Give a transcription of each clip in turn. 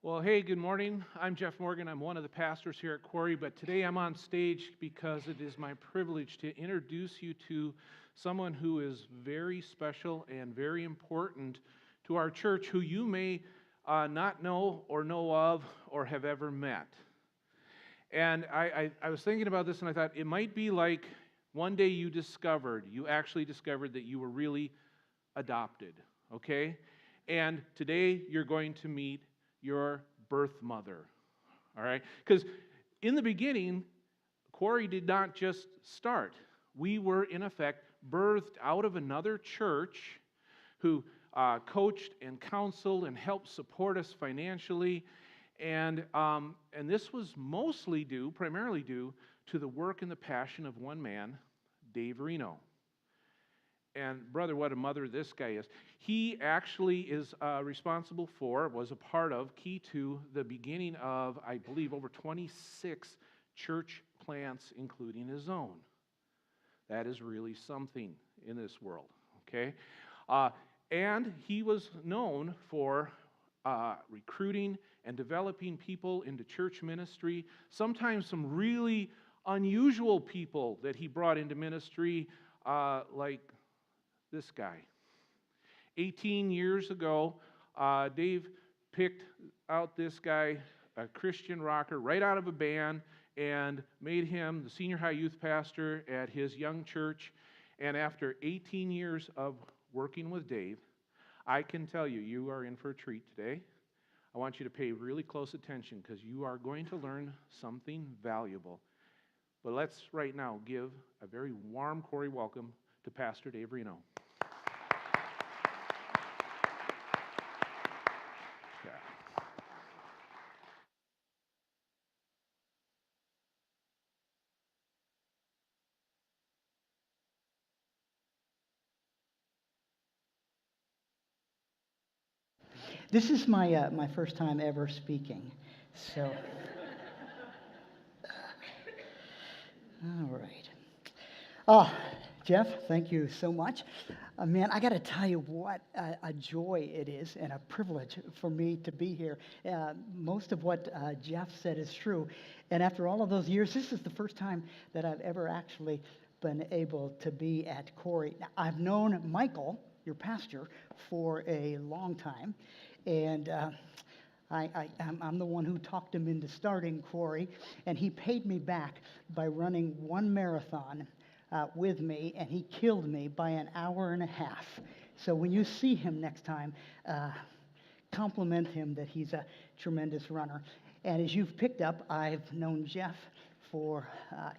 Well, hey, good morning. I'm Jeff Morgan. I'm one of the pastors here at Quarry, but today I'm on stage because it is my privilege to introduce you to someone who is very special and very important to our church, who you may not know or know of or have ever met. And I was thinking about this and I thought it might be like one day you actually discovered that you were really adopted, okay? And today you're going to meet your birth mother, all right? Because in the beginning, Quarry did not just start. We were, in effect, birthed out of another church who coached and counseled and helped support us financially. And this was primarily due to the work and the passion of one man, Dave Reno. And brother, what a mother this guy is. He actually is was a part of, key to the beginning of, I believe, over 26 church plants, including his own. That is really something in this world, okay? And he was known for recruiting and developing people into church ministry, sometimes some really unusual people that he brought into ministry, like this guy. 18 years ago, Dave picked out this guy, a Christian rocker, right out of a band, and made him the senior high youth pastor at his young church. And after 18 years of working with Dave, I can tell you, you are in for a treat today. I want you to pay really close attention because you are going to learn something valuable. But let's right now give a very warm Quarry welcome to Pastor Dave Reno. This is my first time ever speaking, so. All right. Jeff, thank you so much. Man, I got to tell you what a joy it is and a privilege for me to be here. Most of what Jeff said is true. And after all of those years, this is the first time that I've ever actually been able to be at Quarry. Now, I've known Michael, your pastor, for a long time. And I'm the one who talked him into starting Quarry, and he paid me back by running one marathon with me, and he killed me by an hour and a half. So when you see him next time, compliment him that he's a tremendous runner. And as you've picked up, I've known Jeff for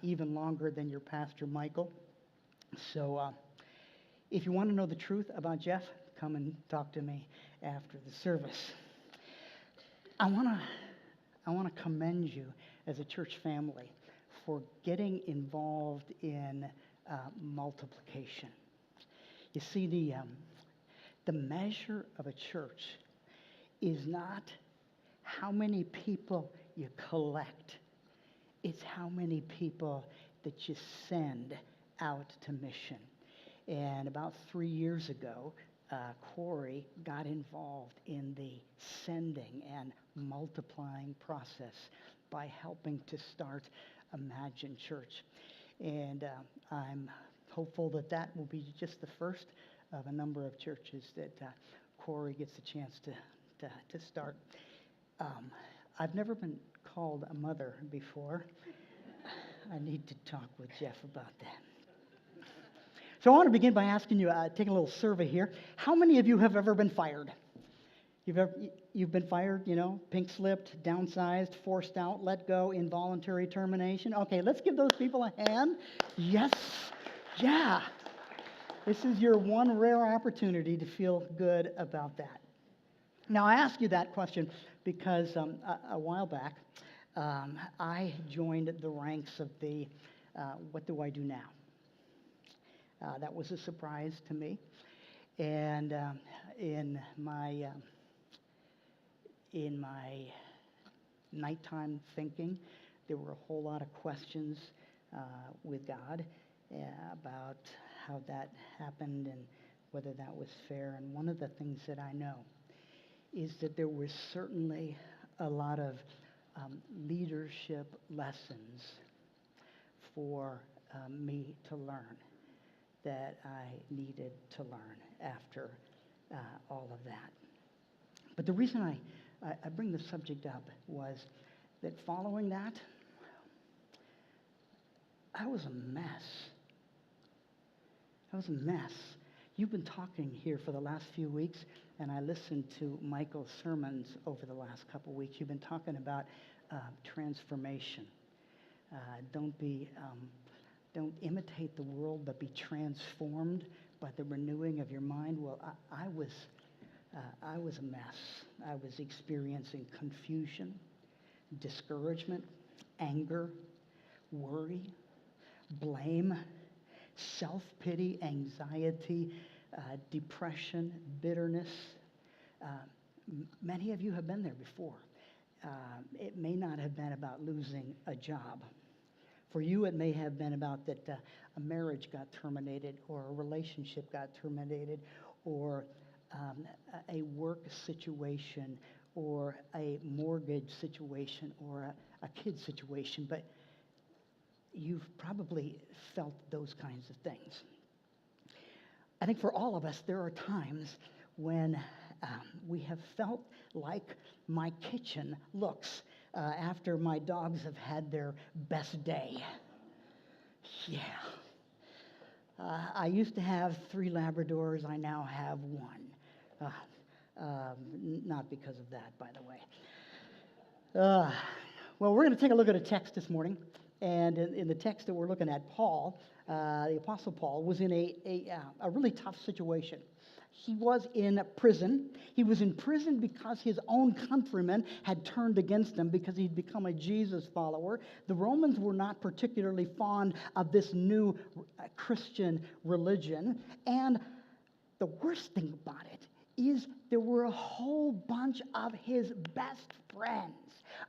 even longer than your pastor, Michael. So if you want to know the truth about Jeff, come and talk to me after the service. I want to commend you as a church family for getting involved in multiplication. You see, the measure of a church is not how many people you collect. It's how many people that you send out to mission. And about 3 years ago, Quarry got involved in the sending and multiplying process by helping to start Imagine Church. And I'm hopeful that that will be just the first of a number of churches that Quarry gets a chance to start. I've never been called a mother before. I need to talk with Jeff about that. So I want to begin by asking you, taking a little survey here. How many of you have ever been fired? You've been fired, pink slipped, downsized, forced out, let go, involuntary termination. Okay, let's give those people a hand. Yes, yeah. This is your one rare opportunity to feel good about that. Now, I ask you that question because a while back, I joined the ranks of the What Do I Do Now? That was a surprise to me. And in my nighttime thinking, there were a whole lot of questions with God about how that happened and whether that was fair. And one of the things that I know is that there was certainly a lot of leadership lessons for me to learn that I needed to learn after all of that. But the reason I bring the subject up was that following that, I was a mess. I was a mess. You've been talking here for the last few weeks, and I listened to Michael's sermons over the last couple of weeks. You've been talking about transformation. Don't imitate the world, but be transformed by the renewing of your mind. Well, I was a mess. I was experiencing confusion, discouragement, anger, worry, blame, self-pity, anxiety, depression, bitterness. Many of you have been there before. It may not have been about losing a job. For you, it may have been about that a marriage got terminated, or a relationship got terminated, or a work situation, or a mortgage situation, or a kid situation. But you've probably felt those kinds of things. I think for all of us, there are times when we have felt like my kitchen looks after my dogs have had their best day. Yeah. I used to have 3 Labradors. I now have 1. Not because of that, by the way. Well, we're going to take a look at a text this morning. And in the text that we're looking at, Paul, the Apostle Paul, was in a really tough situation. He was in prison. He was in prison because his own countrymen had turned against him because he'd become a Jesus follower. The Romans were not particularly fond of this new Christian religion. And the worst thing about it is there were a whole bunch of his best friends,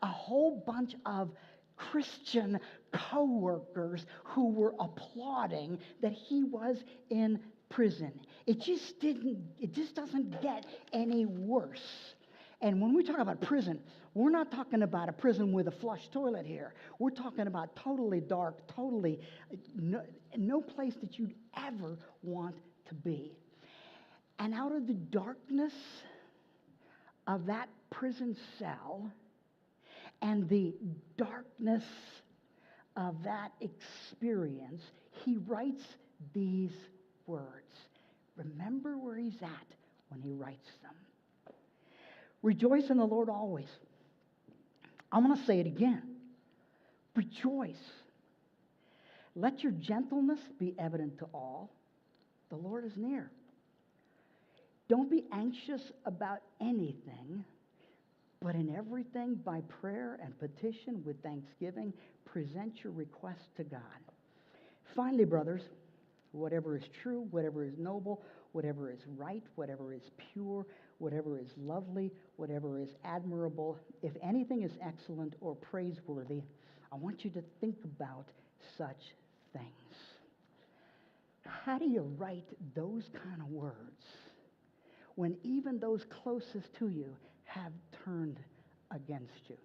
a whole bunch of Christian co-workers who were applauding that he was in prison. It just doesn't get any worse. And when we talk about prison, we're not talking about a prison with a flush toilet here. We're talking about totally dark, totally no place that you'd ever want to be. And out of the darkness of that prison cell and the darkness of that experience, he writes these words. Remember where he's at when he writes them. Rejoice in the Lord always. I'm going to say it again. Rejoice. Let your gentleness be evident to all. The Lord is near. Don't be anxious about anything, but in everything by prayer and petition with thanksgiving, present your requests to God. Finally, brothers, whatever is true, whatever is noble, whatever is right, whatever is pure, whatever is lovely, whatever is admirable, if anything is excellent or praiseworthy, I want you to think about such things. How do you write those kind of words when even those closest to you have turned against you?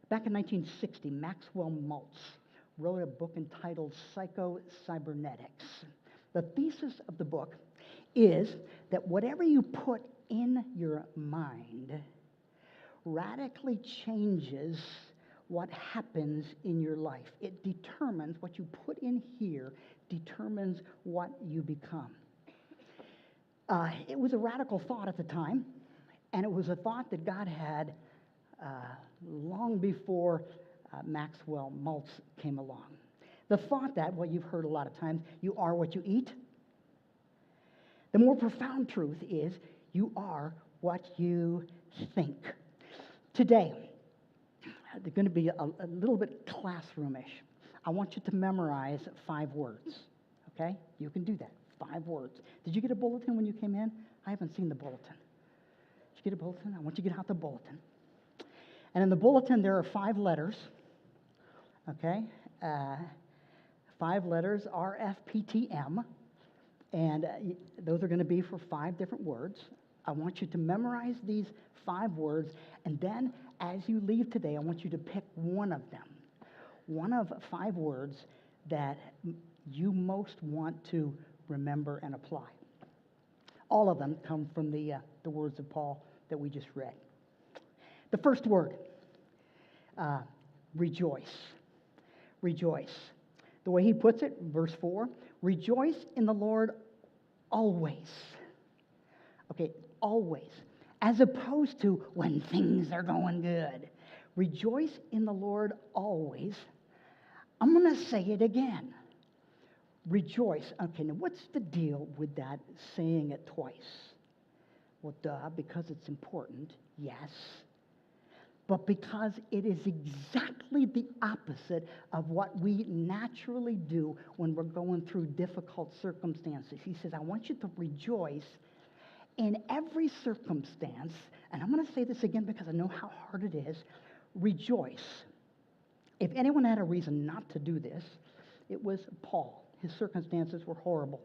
Back in 1960, Maxwell Maltz wrote a book entitled Psycho-Cybernetics. The thesis of the book is that whatever you put in your mind radically changes what happens in your life. It determines what you put in here, determines what you become. It was a radical thought at the time, and it was a thought that God had long before Maxwell Maltz came along. The thought that, well, you've heard a lot of times, you are what you eat. The more profound truth is you are what you think. Today, they're going to be a little bit classroomish. I want you to memorize 5 words, okay? You can do that, 5 words. Did you get a bulletin when you came in? I haven't seen the bulletin. Did you get a bulletin? I want you to get out the bulletin. And in the bulletin, there are 5 letters, okay? 5 letters, RFPTM, and those are going to be for 5 different words. I want you to memorize these 5 words, and then as you leave today, I want you to pick one of them, one of 5 words that you most want to remember and apply. All of them come from the words of Paul that we just read. The first word, rejoice. Rejoice. The way he puts it, verse 4, rejoice in the Lord always. Okay, always. As opposed to when things are going good. Rejoice in the Lord always. I'm going to say it again. Rejoice. Okay, now what's the deal with that saying it twice? Well, duh, because it's important, yes. But because it is exactly the opposite of what we naturally do when we're going through difficult circumstances. He says, I want you to rejoice in every circumstance. And I'm going to say this again because I know how hard it is. Rejoice. If anyone had a reason not to do this, it was Paul. His circumstances were horrible.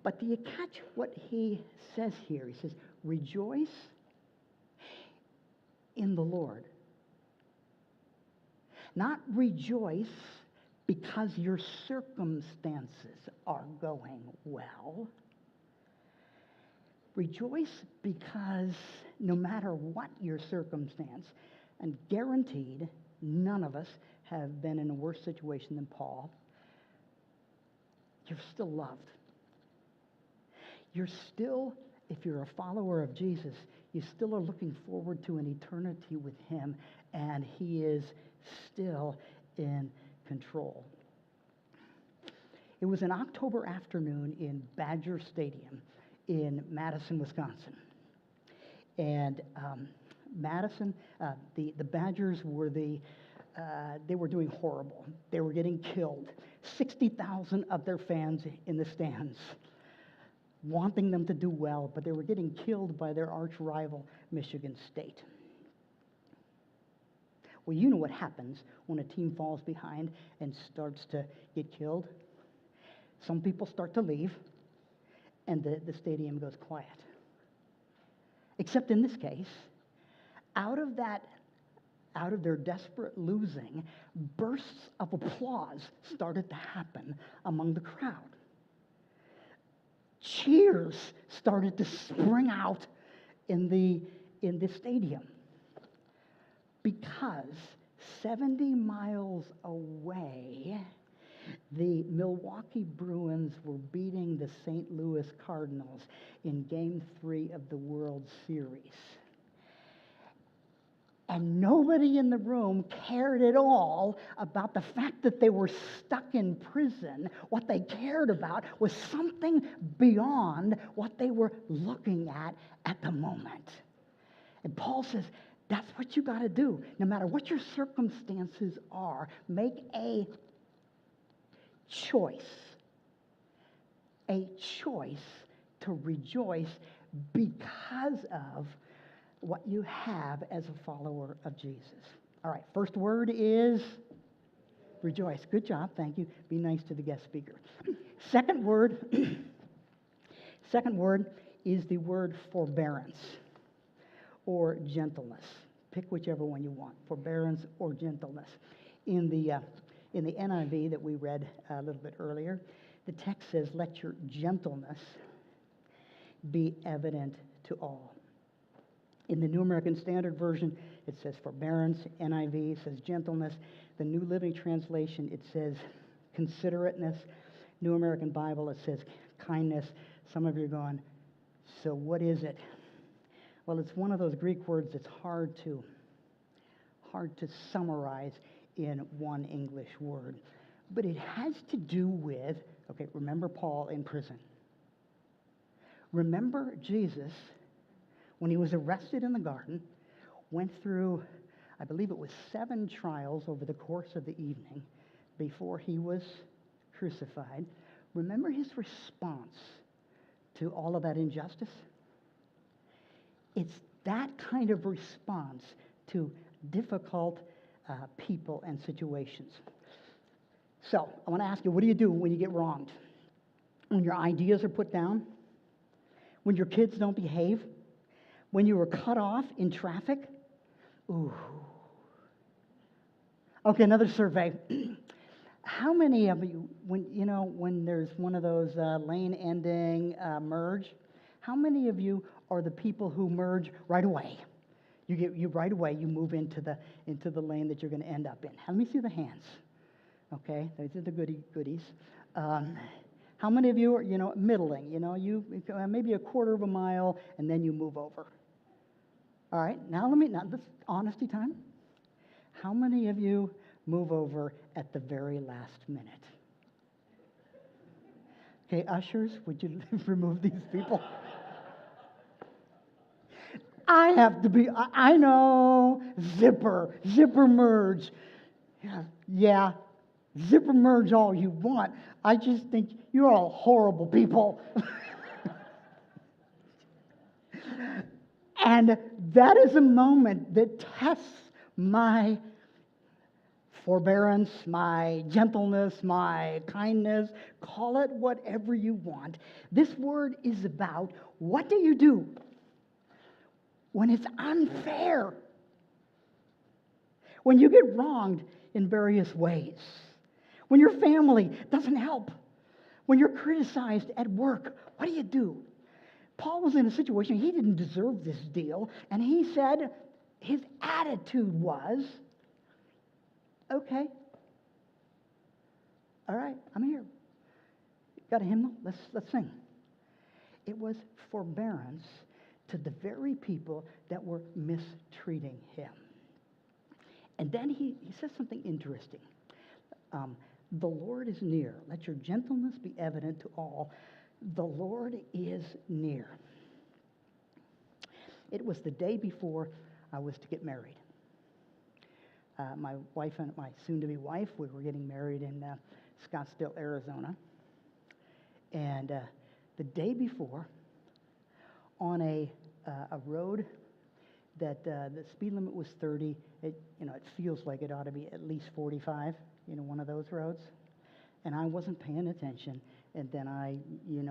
But do you catch what he says here? He says, rejoice in the Lord. Not rejoice because your circumstances are going well. Rejoice because no matter what your circumstance, and guaranteed none of us have been in a worse situation than Paul, you're still loved. You're still, if you're a follower of Jesus, you still are looking forward to an eternity with him, and he is still in control. It was an October afternoon in Badger Stadium in Madison, Wisconsin. And Madison, the Badgers were they were doing horrible. They were getting killed. 60,000 of their fans in the stands, wanting them to do well, but they were getting killed by their arch rival, Michigan State. Well, you know what happens when a team falls behind and starts to get killed. Some people start to leave, and the stadium goes quiet. Except in this case, out of their desperate losing, bursts of applause started to happen among the crowd. Cheers started to spring out in the stadium because 70 miles away, the Milwaukee Bruins were beating the St. Louis Cardinals in Game 3 of the World Series. And nobody in the room cared at all about the fact that they were stuck in prison. What they cared about was something beyond what they were looking at the moment. And Paul says, that's what you got to do. No matter what your circumstances are, make a choice to rejoice because of what you have as a follower of Jesus. All right, first word is rejoice. Good job, thank you. Be nice to the guest speaker. Second word is the word forbearance or gentleness. Pick whichever one you want, forbearance or gentleness. In the NIV that we read a little bit earlier, the text says, let your gentleness be evident to all. In the New American Standard Version, it says forbearance. NIV says gentleness. The New Living Translation, it says considerateness. New American Bible, it says kindness. Some of you are going, so what is it? Well, it's one of those Greek words that's hard to summarize in one English word. But it has to do with, okay, remember Paul in prison. Remember Jesus, when he was arrested in the garden, went through, I believe it was 7 trials over the course of the evening before he was crucified. Remember his response to all of that injustice? It's that kind of response to difficult people and situations. So, I want to ask you, what do you do when you get wronged? When your ideas are put down? When your kids don't behave? When you were cut off in traffic? Ooh. Okay, another survey. How many of you, when there's one of those lane ending merge, how many of you are the people who merge right away? You right away, you move into the lane that you're going to end up in. Let me see the hands. Okay, those are the goodies. How many of you are, middling? You maybe a quarter of a mile, and then you move over. All right, now this honesty time. How many of you move over at the very last minute? Okay, ushers, would you remove these people? I have to be, I know, zipper merge. Yeah, zipper merge all you want. I just think you're all horrible people. And that is a moment that tests my forbearance, my gentleness, my kindness. Call it whatever you want. This word is about what do you do when it's unfair, when you get wronged in various ways, when your family doesn't help, when you're criticized at work. What do you do? Paul was in a situation, he didn't deserve this deal, and he said his attitude was, okay, all right, I'm here. Got a hymnal? Let's sing. It was forbearance to the very people that were mistreating him. And then he says something interesting. The Lord is near. Let your gentleness be evident to all. The Lord is near. It was the day before I was to get married. My wife and my soon-to-be wife, we were getting married in Scottsdale, Arizona. And the day before, on a road that the speed limit was 30, it feels like it ought to be at least 45, one of those roads. And I wasn't paying attention, and then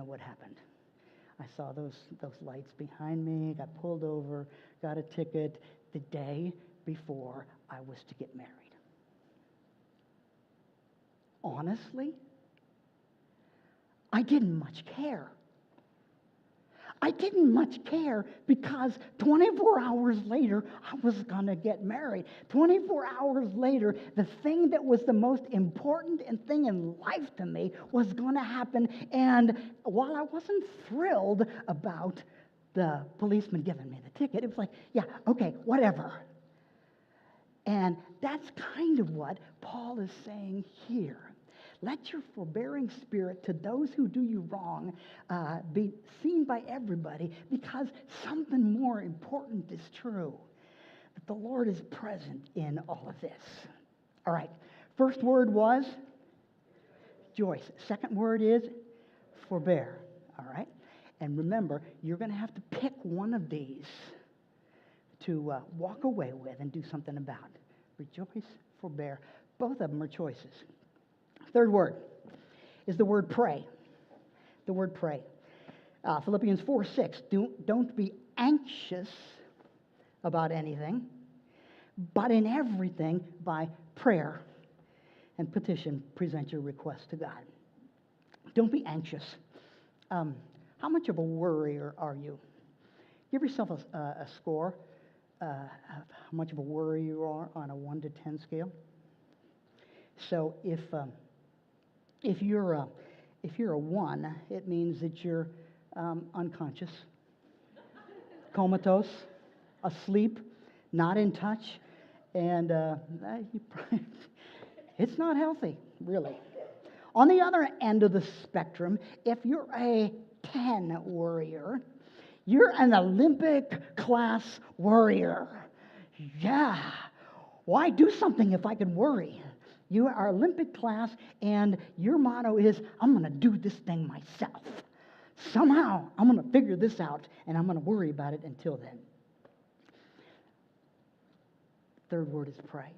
what happened. I saw those lights behind me, got pulled over, got a ticket the day before I was to get married. Honestly, I didn't much care. I didn't much care because 24 hours later, I was going to get married. 24 hours later, the thing that was the most important thing in life to me was going to happen. And while I wasn't thrilled about the policeman giving me the ticket, it was like, yeah, okay, whatever. And that's kind of what Paul is saying here. Let your forbearing spirit to those who do you wrong be seen by everybody, because something more important is true, that the Lord is present in all of this. All right, first word was Joyce. Second word is forbear. All right, and remember, you're going to have to pick one of these to walk away with and do something about. Rejoice, forbear. Both of them are choices. Third word is the word pray. The word pray. Philippians 4:6. Don't be anxious about anything, but in everything by prayer and petition present your requests to God. Don't be anxious. How much of a worrier are you? Give yourself a score. How much of a worrier you are on a 1 to 10 scale. So if you're a 1, it means that you're unconscious, comatose, asleep, not in touch, and it's not healthy, really. On the other end of the spectrum, if you're a 10 worrier, you're an Olympic class warrior. Yeah. Why do something if I can worry? You are Olympic class, and your motto is, I'm going to do this thing myself. Somehow, I'm going to figure this out, and I'm going to worry about it until then. Third word is pray.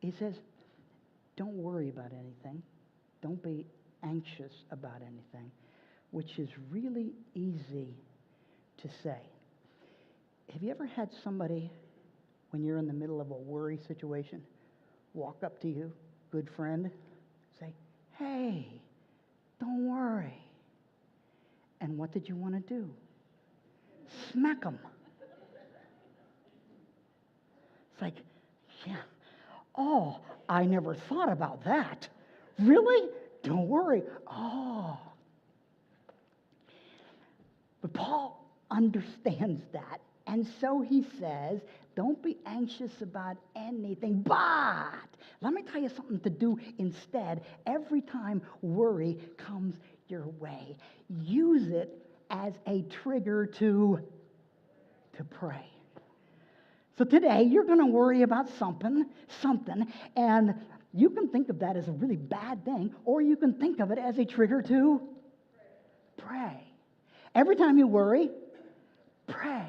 He says, don't worry about anything. Don't be anxious about anything, which is really easy to say. have you ever had somebody, when you're in the middle of a worry situation, walk up to you, good friend, say, hey, don't worry. And what did you want to do? Smack them. It's like, yeah. Oh, I never thought about that. Really? Don't worry. Oh. But Paul understands that. And so he says, don't be anxious about anything, but let me tell you something to do instead. Every time worry comes your way, use it as a trigger to pray. So today, you're going to worry about something, and you can think of that as a really bad thing, or you can think of it as a trigger to pray. Every time you worry, pray.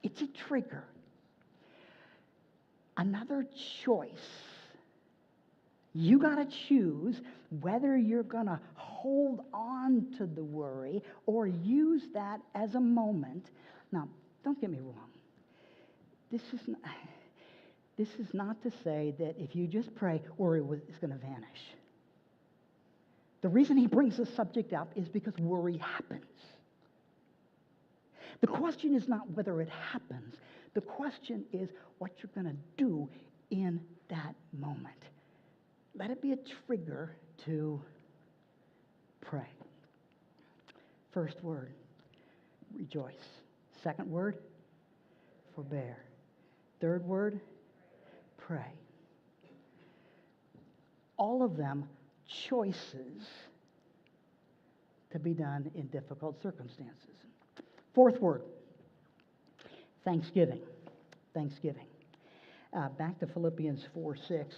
It's a trigger. Another choice. You got to choose whether you're going to hold on to the worry or use that as a moment. Now, don't get me wrong. This is not to say that if you just pray, worry is going to vanish. The reason he brings the subject up is because worry happens. The question is not whether it happens. The question is what you're going to do in that moment. Let it be a trigger to pray. First word, rejoice. Second word, forbear. Third word, pray. All of them choices to be done in difficult circumstances. Fourth word, thanksgiving. Thanksgiving. Back to Philippians 4:6.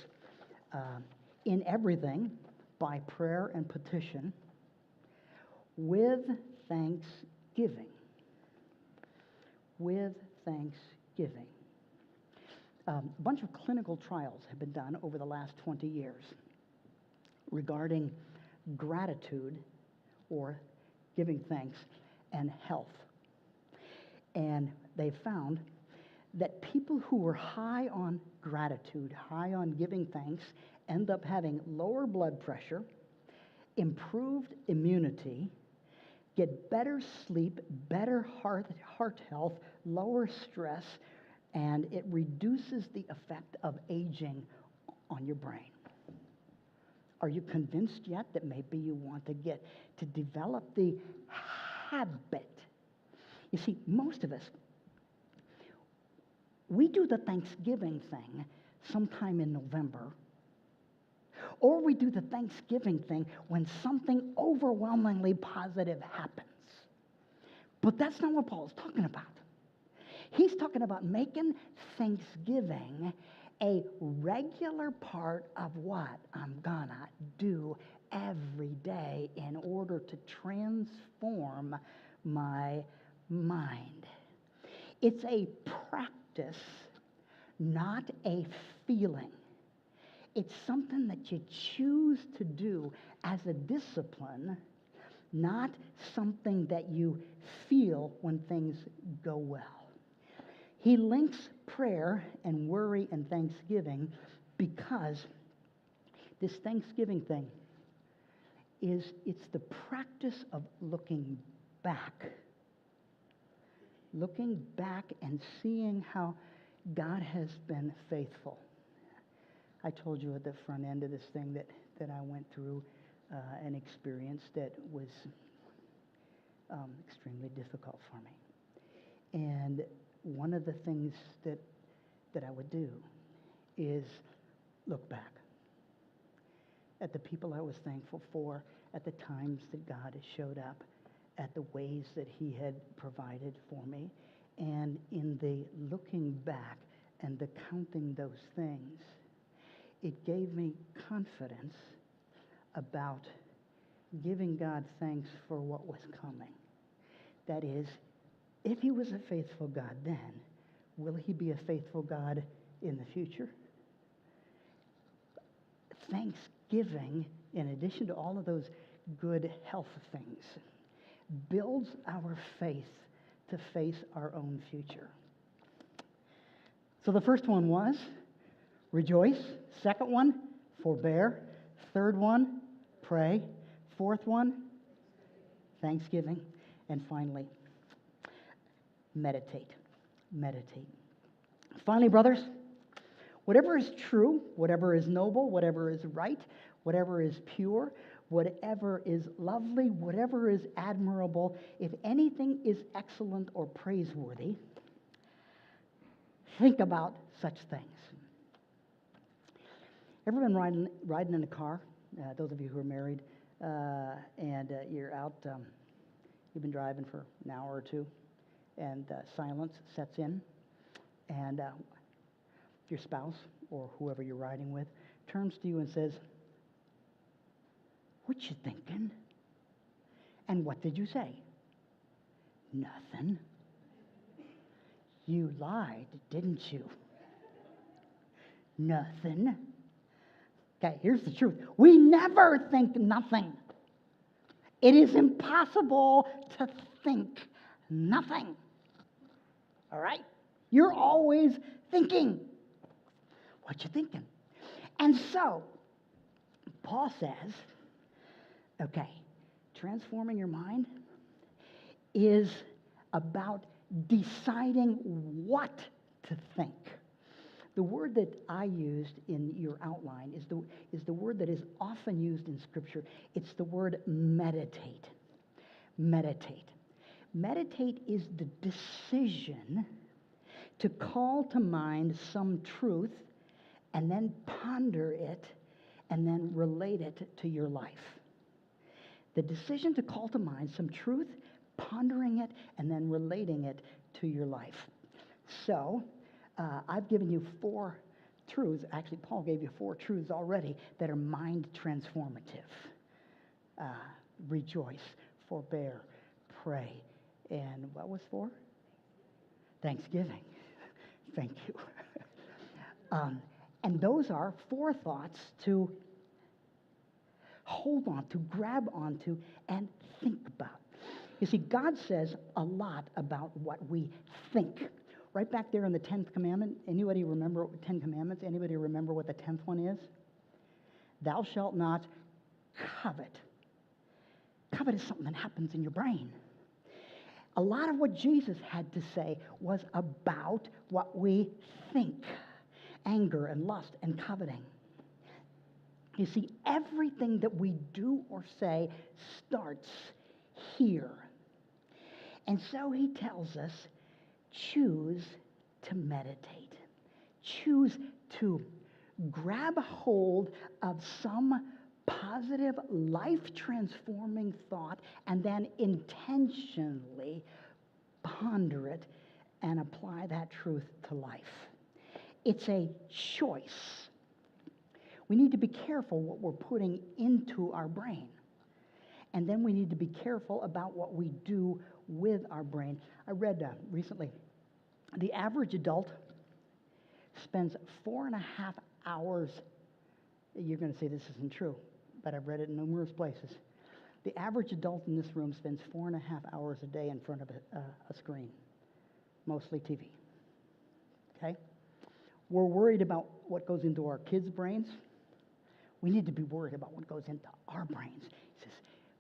In everything, by prayer and petition, with thanksgiving. With thanksgiving. A bunch of clinical trials have been done over the last 20 years regarding gratitude or giving thanks and health. And they found that people who were high on gratitude, high on giving thanks, end up having lower blood pressure, improved immunity, get better sleep, better heart health, lower stress, and it reduces the effect of aging on your brain. Are you convinced yet that maybe you want to develop the habit? You see, most of us, we do the Thanksgiving thing sometime in November, or we do the Thanksgiving thing when something overwhelmingly positive happens. But that's not what Paul's talking about. He's talking about making Thanksgiving a regular part of what I'm gonna do every day in order to transform my mind. It's a practice, not a feeling. It's something that you choose to do as a discipline, not something that you feel when things go well. He links prayer and worry and thanksgiving because this Thanksgiving thing it's the practice of looking back and seeing how God has been faithful. I told you at the front end of this thing that I went through an experience that was extremely difficult for me. And one of the things that I would do is look back at the people I was thankful for, at the times that God has showed up, at the ways that he had provided for me. And in the looking back and the counting those things, it gave me confidence about giving God thanks for what was coming. That is, if he was a faithful God then, will he be a faithful God in the future? Thanksgiving, in addition to all of those good health things, builds our faith to face our own future. So the first one was rejoice. Second one, forbear. Third one, pray. Fourth one, thanksgiving. And finally, meditate. Meditate. Finally, brothers, whatever is true, whatever is noble, whatever is right, whatever is pure, whatever is lovely, whatever is admirable, if anything is excellent or praiseworthy, think about such things. Ever been riding in a car? Those of you who are married, and you're out, you've been driving for an hour or two, and silence sets in, and your spouse or whoever you're riding with turns to you and says, "What you thinking?" And what did you say? Nothing. You lied, didn't you? Nothing. Okay, here's the truth. We never think nothing. It is impossible to think nothing. All right? You're always thinking. What you thinking? And so, Paul says, okay, transforming your mind is about deciding what to think. The word that I used in your outline is the word that is often used in Scripture. It's the word meditate. Meditate. Meditate is the decision to call to mind some truth and then ponder it and then relate it to your life. The decision to call to mind some truth, pondering it, and then relating it to your life. So, I've given you 4 truths. Actually, Paul gave you 4 truths already that are mind transformative. Rejoice, forbear, pray, and what was 4? Thanksgiving. Thank you. And those are 4 thoughts to hold on to, grab onto, and think about. You see, God says a lot about what we think. Right back there in the 10th commandment, anybody remember 10 commandments? Anybody remember what the 10th one is? Thou shalt not covet. Covet is something that happens in your brain. A lot of what Jesus had to say was about what we think. Anger and lust and coveting. You see, everything that we do or say starts here. And so he tells us, choose to meditate. Choose to grab hold of some positive, life-transforming thought and then intentionally ponder it and apply that truth to life. It's a choice. We need to be careful what we're putting into our brain. And then we need to be careful about what we do with our brain. I read recently, the average adult spends 4.5 hours. You're going to say this isn't true, but I've read it in numerous places. The average adult in this room spends 4.5 hours a day in front of a screen, mostly TV. Okay? We're worried about what goes into our kids' brains. We need to be worried about what goes into our brains. He says,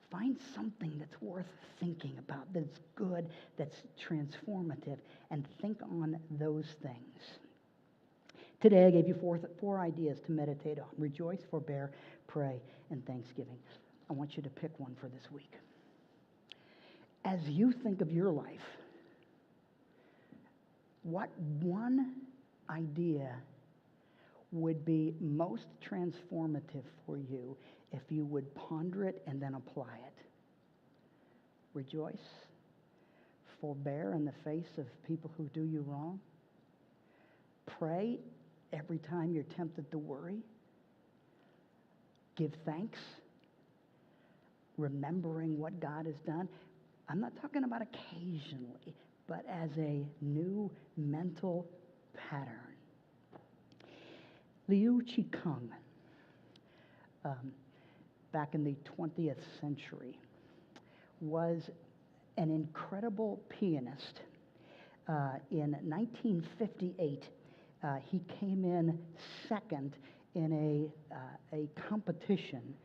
find something that's worth thinking about, that's good, that's transformative, and think on those things. Today I gave you four ideas to meditate on. Rejoice, forbear, pray, and thanksgiving. I want you to pick one for this week. As you think of your life, what one idea would be most transformative for you if you would ponder it and then apply it? Rejoice, forbear in the face of people who do you wrong. Pray every time you're tempted to worry. Give thanks, remembering what God has done. I'm not talking about occasionally, but as a new mental pattern. Liu Qigong, back in the 20th century, was an incredible pianist. In 1958, He came in second in a competition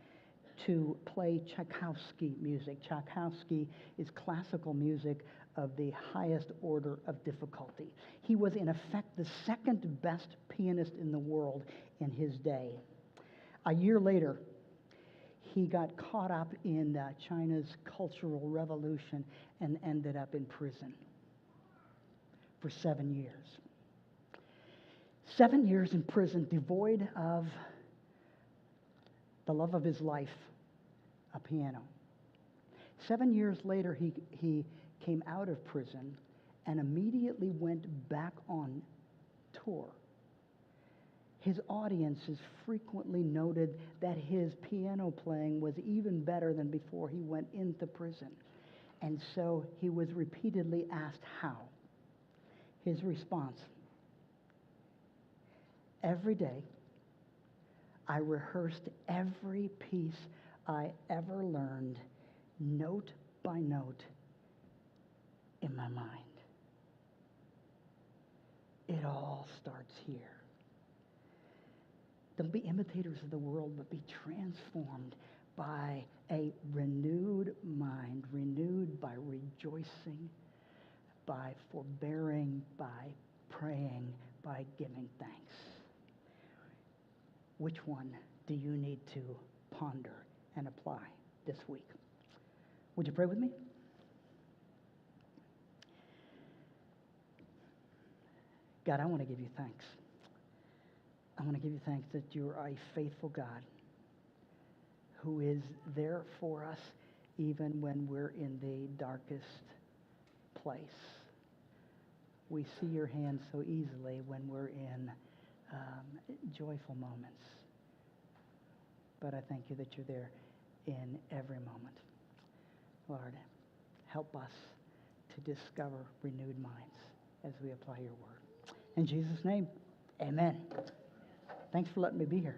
to play Tchaikovsky music. Tchaikovsky is classical music of the highest order of difficulty. He was, in effect, the second best pianist in the world in his day. A year later, he got caught up in China's Cultural Revolution and ended up in prison for 7 years. 7 years in prison, devoid of the love of his life, a piano. 7 years later, he came out of prison and immediately went back on tour. His audiences frequently noted that his piano playing was even better than before he went into prison. And so he was repeatedly asked how. His response: every day, I rehearsed every piece I ever learned, note by note, in my mind. It all starts here. Don't be imitators of the world, but be transformed by a renewed mind, renewed by rejoicing, by forbearing, by praying, by giving thanks. Which one do you need to ponder and apply this week? Would you pray with me? God, I want to give you thanks. I want to give you thanks that you're a faithful God who is there for us even when we're in the darkest place. We see your hand so easily when we're in joyful moments. But I thank you that you're there in every moment. Lord, help us to discover renewed minds as we apply your word. In Jesus' name, amen. Thanks for letting me be here.